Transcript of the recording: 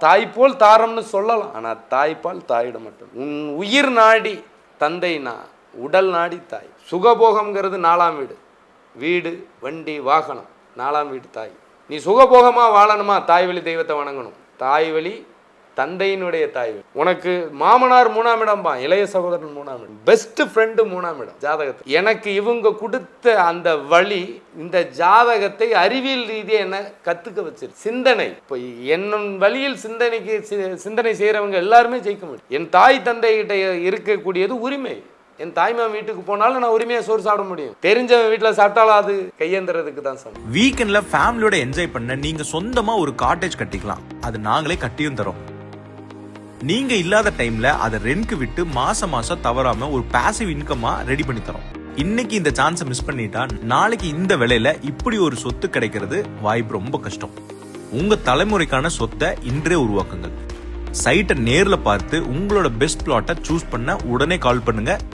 தாய்போல் தாரம்னு சொல்லலாம், ஆனால் தாய்ப்பால் தாயிட மட்டும். உன் உயிர் நாடி தந்தைனா உடல் நாடி தாய். சுகபோகம்ங்கிறது 4ஆம் வீடு. வீடு, வண்டி, வாகனம் 4ஆம் வீடு தாய். நீ சுகபோகமாக வாழணுமா, தாய் வழி தெய்வத்தை வணங்கணும். தாய் வழி தந்தையினுடைய தாய். உனக்கு மாமனார் 3ஆம் இடம்பா, இளைய சகோதரன் 3ஆம் இடம், பெஸ்ட் ஃப்ரெண்டு 3ஆம் இடம் ஜாதகத்தை. எனக்கு இவங்க கொடுத்த அந்த வழி இந்த ஜாதகத்தை அறிவியல் ரீதியாக என்ன கற்றுக்க வச்சிரு. சிந்தனை இப்போ என்னும் வழியில் சிந்தனை செய்கிறவங்க எல்லாருமே ஜெயிக்க முடியும். என் தாய் தந்தைகிட்ட இருக்கக்கூடியது உரிமை. என் தாய்மா வீட்டுக்கு போனாலும் நான் உரிமையாக சோறு சாப்பிட முடியும். தெரிஞ்சவன் வீட்டில் சாப்பிட்டாலும் அது கையேந்திரதுக்கு தான் சமம். வீக்கெண்ட்ல ஃபேமிலியோட என்ஜாய் பண்ண நீங்க சொந்தமா ஒரு காட்டேஜ் கட்டிக்கலாம். அது நாங்களே கட்டியும் தரோம். நீங்க இல்லாத டைம்ல அதை ரெண்ட்க்கு விட்டு மாசம் தவறாம ஒரு பாசிவ் இன்கமா ரெடி பண்ணி தரோம். இன்னைக்கு இந்த சான்ஸை மிஸ் பண்ணிட்டா நாளைக்கு இந்த விலையில இப்படி ஒரு சொத்து கிடைக்கிறது வாய்ப்பு ரொம்ப கஷ்டம். உங்க தலைமுறைக்கான சொத்தை இன்றே உருவாக்குங்கள். சைட்டை நேர்ல பார்த்து உங்களோட பெஸ்ட் பிளாட்டை சூஸ் பண்ண உடனே கால் பண்ணுங்க.